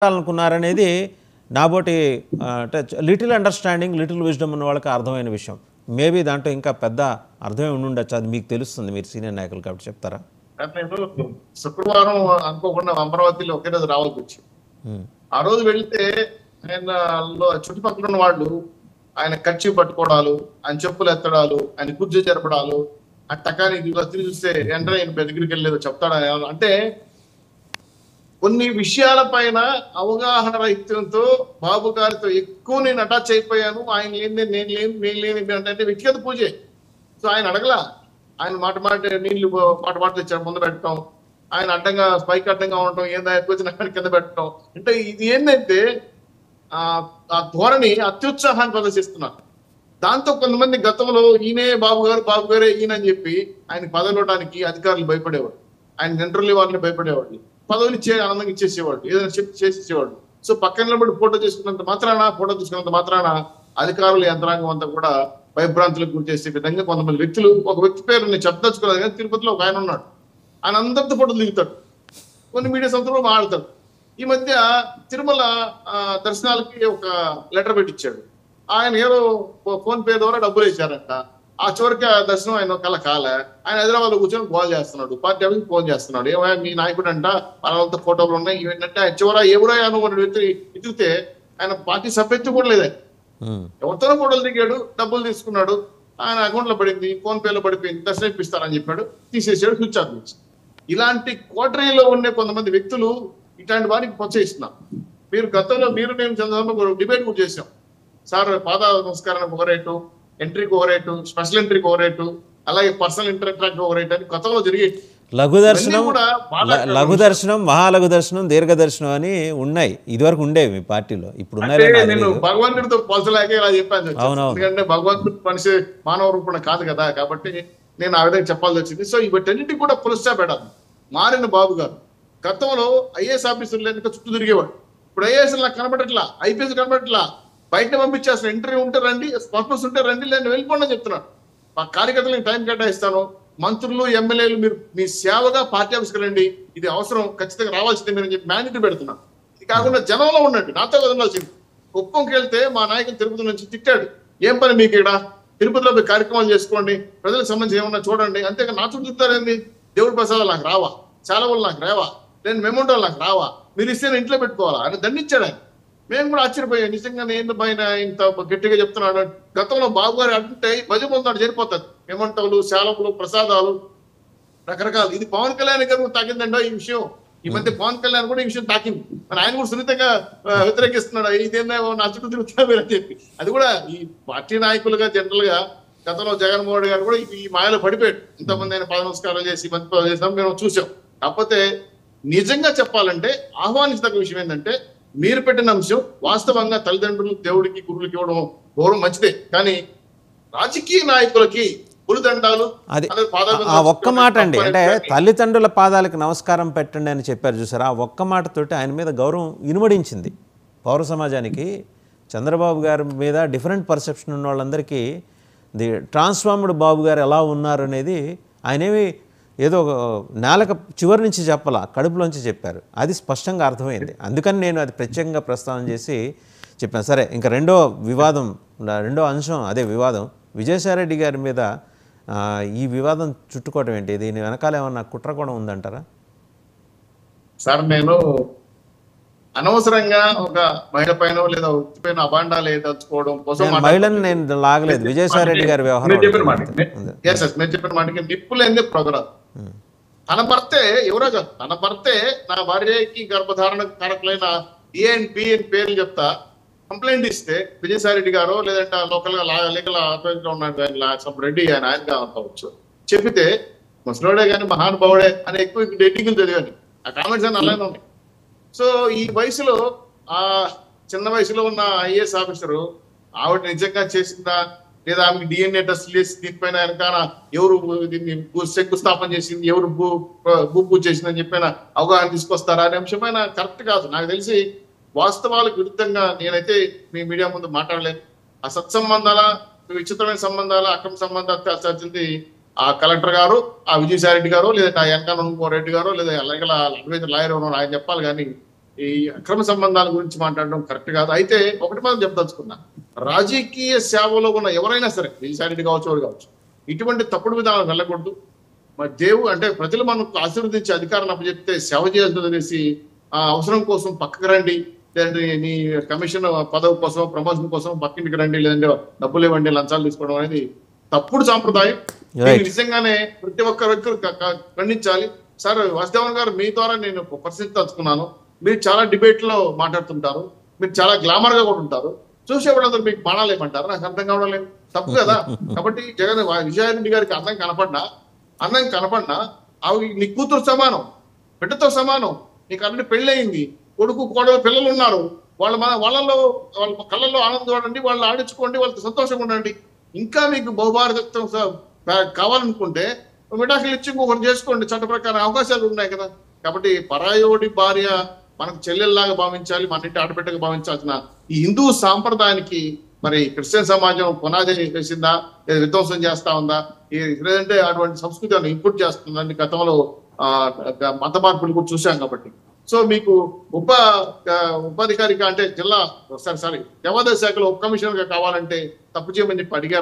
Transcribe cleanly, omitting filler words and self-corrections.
అనుకున్నారనేది నాబోటి అంటే little understanding little wisdom ఉన్న వాళ్ళకి అర్థమైన విషయం. మేబీ దాంట్లో ఇంకా పెద్ద అర్థమే ఉండుండొచ్చు. అది మీకు తెలుస్తుంది, మీరు సీనియర్ నాయకులు కాబట్టి చెప్తారా? నేను శుక్రవారం అనుకోకుండా అమరావతిలో ఒకే రోజు రావాల్సి వచ్చింది. ఆ రోజు వెళ్తే ఆయన చుట్టుపక్కల ఉన్న వాళ్ళు ఆయన కర్చీ పట్టుకోవడాలు, ఆయన చెప్పులు ఎత్తడాలు, ఆయన కుర్చీ జరపడాలు, ఆ టకాని తిరిగి చూస్తే ఎంటర్ ఆయన దగ్గరికి వెళ్ళలేదు చెప్తాడని. అంటే కొన్ని విషయాల పైన అవగాహన రహిత్యంతో బాబు గారితో ఎక్కువ నేను అటాచ్ అయిపోయాను. ఆయన లేని నేను లేని అంటే వ్యక్తిగత పూజే. సో ఆయన అడగలా, ఆయన మాట నీళ్లు మాట తెచ్చాడు ముందు పెట్టడం, ఆయన అడ్డంగా స్పైక్ అడ్డంగా ఉండటం, ఏందా వచ్చిన కింద పెట్టడం. అంటే ఇది ఏంటంటే ఆ ధోరణి అత్యుత్సాహాన్ని ప్రదర్శిస్తున్నారు. దాంతో కొంతమంది గతంలో ఈయనే బాబు గారే ఈయన అని చెప్పి ఆయన పదవి ఇవ్వడానికి అధికారులు భయపడేవాడు, ఆయన ఇంటర్వ్యూ వాళ్ళని భయపడేవాళ్ళు, పదవులు ఆనందంగా ఇచ్చేసేవాడు, ఏదైనా చెప్పి చేసేసేవాడు. సో పక్కన నిలబడి ఫోటో తీసుకున్నంత మాత్రాన అధికారుల యంత్రాంగం అంతా కూడా భయభ్రాంతులకు గురి చేసే విధంగా కొంతమంది వ్యక్తులు, ఒక వ్యక్తి పేరు నేను చెప్పదలుచుకోలేదు కానీ తిరుపతిలో ఒక ఆయన ఉన్నాడు, ఆయన అందరితో ఫోటోలు దిగుతాడు, కొన్ని మీడియా సంస్థలు మాట్లాడతాడు. ఈ మధ్య తిరుమల దర్శనాలకి ఒక లెటర్ పెట్టించాడు. ఆయన ఏదో ఫోన్ పే ద్వారా డబ్బులు వేశారంట. ఆ చివరికి ఆ దర్శనం ఆయన కాలే. ఆయన హైదరాబాద్ లో కూర్చొని కాల్ చేస్తున్నాడు, పార్టీ ఆఫీస్కి ఫోన్ చేస్తున్నాడు, ఏమైనా మీ నాయకుడు అంట వాళ్ళంతా ఫోటోలు ఉన్నాయి ఇవేంటంటే ఆయన చివర ఎవరైనా వ్యక్తి ఎదిగితే ఆయన పార్టీ సభ్యత్వం కూడా లేదే, ఎవరితోనో ఫోటోలు దిగాడు, డబ్బులు తీసుకున్నాడు, ఆయన అకౌంట్ లో పడింది, ఫోన్ పేలో పడిపోయింది, దర్శనం ఇప్పిస్తారని చెప్పాడు, తీసేసాడు, స్విచ్ ఆఫ్ చేసి. ఇలాంటి కోటరీలో ఉండే కొంతమంది వ్యక్తులు ఇట్లాంటి వారికి ప్రోత్సహిస్తున్నారు. మీరు గతంలో నేను చంద్రబాబు డిబేట్ కూడా చేశాం సార్. పాద నమస్కారానికి ఒక రేటు, ఎంట్రీకి ఒక రేటు, స్పెషల్ ఎంట్రీకి ఒక రేటు, అలాగే పర్సనల్ ఇంటరాక్ట్ ఒక రేటు అని గతంలో జరిగేది. లఘు దర్శనం, మహాలఘు దర్శనం, దీర్ఘ దర్శనం అని ఉన్నాయి, ఇదివరకు ఉండేవి మీ పార్టీలో, ఇప్పుడు నేను భగవంతుడితో పోల్చలేక ఇలా చెప్పాను. ఎందుకంటే భగవంతుడు మనిషి మానవ రూపణ కాదు కదా, కాబట్టి నేను ఆ విధంగా చెప్పాల్సి వచ్చింది. సో ఇవన్నింటికి కూడా పురస్కారం పెట్టాలి. మారిన బాబు గారు గతంలో ఐఏఎస్ ఆఫీసర్లు లేక చుట్టూ తిరిగేవాడు, ఇప్పుడు ఐఏఎస్ నాకు కనబడట్లా, ఐపీఎస్ కనబడట్లా, బయట పంపించేస్తాను, ఇంటర్వ్యూ ఉంటే రండి, పర్పస్ ఉంటే రండి, నేను వెళ్ళిపోండి అని చెప్తున్నాను. మా కార్యకర్తలకు టైం కేటాయిస్తాను, మంత్రులు ఎమ్మెల్యేలు మీరు మీ సేవగా పార్టీ ఆఫీస్కి రండి, ఇది అవసరం, ఖచ్చితంగా రావాల్సిందే మీరు అని చెప్పి మ్యాండేట్ పెడుతున్నాను. ఇది కాకుండా జనంలో ఉండండి, నాతో వదలాల్సింది. కుప్పంకి వెళ్తే మా నాయకులు తిరుపతి నుంచి తిట్టాడు, ఏం పని మీకు ఇక్కడ, తిరుపతిలో పోయి కార్యక్రమాలు చేసుకోండి, ప్రజలకు సంబంధించి ఏమన్నా చూడండి, అంతేగా నా చుట్టూ తిరుగుతారేంది, దేవుడి ప్రసాదాలు నాకు రావా, సెలవులు నాకు రావా, నేను మెమోంటోలు నాకు రావా, మీరు ఇస్తే ఇంట్లో పెట్టుకోవాలా అని దండించాడు ఆయన. మేము కూడా ఆశ్చర్యపోయాం, నిజంగా నేను పైన ఇంత గట్టిగా చెప్తున్నాడు. గతంలో బాబు గారు అంటే భజ పొందాడు సరిపోతుంది, మెమోంటోలు, సెలవులు, ప్రసాదాలు రకరకాలు. ఇది పవన్ కళ్యాణ్ గారు తాకిందండో ఈ విషయం. ఈ మధ్య పవన్ కళ్యాణ్ కూడా ఈ విషయం తాకింది, మరి ఆయన కూడా సున్నితంగా వ్యతిరేకిస్తున్నాడు, ఇదేనా నా చుట్టూ తిరుగుతున్నా అని చెప్పి. అది కూడా ఈ పార్టీ నాయకులుగా జనరల్ గా గతంలో జగన్మోహన్ రెడ్డి గారు కూడా ఈ మాయలో పడిపోయాడు. ఇంతమంది ఆయన పద నమస్కారాలు చేసి మంచి పదవి చేసాం మేము చూసాం. కాకపోతే నిజంగా చెప్పాలంటే ఆహ్వానించదగ్గ విషయం ఏంటంటే, మీరు పెట్టిన అంశం వాస్తవంగా తల్లిదండ్రులు దేవుడికి గురువులకి ఇవ్వడం గౌరవం మంచిదే, కానీ రాజకీయ నాయకులకి పులిదండాలు ఆ ఒక్క మాట అండి, అంటే తల్లిదండ్రుల పాదాలకు నమస్కారం పెట్టండి అని చెప్పారు చూసారా, ఆ ఒక్క మాటతోటి ఆయన మీద గౌరవం ఇనుమడించింది పౌర సమాజానికి. చంద్రబాబు గారి మీద డిఫరెంట్ పర్సెప్షన్ ఉన్న వాళ్ళందరికీ ట్రాన్స్ఫార్మ్డ్ బాబు గారు ఎలా ఉన్నారు అనేది ఆయనేమి ఏదో నేలకు చివరి నుంచి చెప్పాలా, కడుపులోంచి చెప్పారు, అది స్పష్టంగా అర్థమైంది. అందుకని నేను అది ప్రత్యేకంగా ప్రస్తావన చేసి చెప్పాను. సరే, ఇంకా రెండో అంశం అదే వివాదం, విజయసాయిరెడ్డి గారి మీద ఈ వివాదం చుట్టుకోవడం ఏంటి, దీని వెనకాల ఏమన్నా కుట్ర కూడా ఉందంటారా? సార్, నేను అనవసరంగా ఒక మహిళ పైన లేదా వ్యక్తి పైన అబాండాలు ఏదలుచుకోవడం కోసం మహిళను నేను లాగలేదు, విజయసాయిరెడ్డి గారి వ్యవహారం. మీరు చెప్పిన మాటకి నిప్పులేందే ప్రోగ్రాం. తన భర్తే ఎవరో కాదు, తన భర్తే నా భార్యకి గర్భధారణ కారకులైన ఏ అండ్ బి అని పేర్లు చెప్తా కంప్లైంట్ ఇస్తే విజయసాయిరెడ్డి గారు లేదంటే లోకల్ గా లీగల్ ఆథరైజ్ లో ఉన్నాడు రెడ్డి ఆయన కావచ్చు చెప్పితే ముసలోడే కానీ మహానుభావుడే అని ఎక్కువ డేటింగ్లు చదివాను, ఆ కామెంట్స్ అని అలానే ఉన్నాయి. సో ఈ వయసులో ఆ చిన్న వయసులో ఉన్న ఐఏఎస్ ఆఫీసరు ఆవిడ నిజంగా చేసిందా లేదా ఆమెకి డిఎన్ఏ టెస్ట్ చేసి దీనిపైన వెనకాల ఎవరు దీన్ని శంకుస్థాపన చేసింది, ఎవరు భూ చేసిందని చెప్పిన అవగాహన తీసుకొస్తారా అనే అంశమైన కరెక్ట్ కాదు. నాకు తెలిసి వాస్తవాలకు విరుద్ధంగా నేనైతే మీ మీడియా ముందు మాట్లాడలేను. ఆ సత్సంబంధాల, విచిత్రమైన సంబంధాల, అక్రమ సంబంధాలు తేల్చాల్సింది ఆ కలెక్టర్ గారు, ఆ విజయసాయిరెడ్డి గారు, లేదా ఆ వెనకాల రెడ్డి గారు, లేదా అలాగే లాయర్ ఆయన చెప్పాలి. కానీ ఈ అక్రమ సంబంధాల గురించి మాట్లాడడం కరెక్ట్ కాదు. అయితే ఒకటి మాత్రం చెప్పదలుచుకున్నా, రాజకీయ సేవలో ఉన్న ఎవరైనా సరే, విజయసాయిరెడ్డి కావచ్చు, ఎవరు కావచ్చు, ఇటువంటి తప్పుడు విధానాలు వెళ్ళకూడదు. మరి అంటే ప్రజలు మనకు ఆశీర్వదించి అధికారాన్ని అప్పచెప్తే సేవ చేయాల్సి వదిలేసి ఆ అవసరం కోసం పక్కకు రండి, లేదంటే నీ కమిషన్ పదవి కోసం, ప్రమోషన్ కోసం పక్కింటికి రండి, లేదంటే డబ్బులు ఇవ్వండి, లంచాలు తీసుకోవడం అనేది తప్పుడు సాంప్రదాయం. దీన్ని నిజంగానే ప్రతి ఒక్క వ్యక్తులు ఖండించాలి. సార్ వాసుదేవన్ గారు, మీ ద్వారా నేను పరిస్థితి తలుచుకున్నాను. మీరు చాలా డిబేట్ లో మాట్లాడుతుంటారు, మీరు చాలా గ్లామర్ గా కూడా ఉంటారు. చూసేవాళ్ళందరూ మీకు బాణాలు ఏమంటారు? నాకు అర్థం కావడం లేదు, తప్పు కదా. కాబట్టి విజయారెడ్డి గారికి అన్నం కనపడినా అవి నీ కూతురు సమానం, బిడ్డతో సమానం. నీకు అన్ని పెళ్లి అయింది, కొడుకు కోడలు పిల్లలు ఉన్నారు. వాళ్ళ కళ్ళల్లో ఆనందం చూడండి, వాళ్ళు ఆడించుకోండి, వాళ్ళతో సంతోషంగా ఉండండి. ఇంకా మీకు బహుభారతత్వం కావాలనుకుంటే విడాకులు ఇచ్చి ఇంకొకరు చేసుకోండి, చట్ట ప్రకారం అవకాశాలు ఉన్నాయి కదా. కాబట్టి పరాయోడి భార్య మనకు చెల్లెల్లాగా భావించాలి, మన ఇంటి ఆడబిడ్డగా భావించాల్సిన ఈ హిందూ సాంప్రదాయానికి మరి క్రిస్టియన్ సమాజం పునాది వేసిందా, లేదా విధ్వంసం చేస్తా ఉందా, లేదంటే అటువంటి సంస్కృతి ఇంపుట్ చేస్తుందని గతంలో మత మార్పులు కూడా చూసాం. కాబట్టి సో మీకు ఉపాధికారిగా అంటే జిల్లా దేవాదాయ శాఖలో ఉప కమిషనర్ గా కావాలంటే తప్పు చేయమని చెప్పి అడిగారు.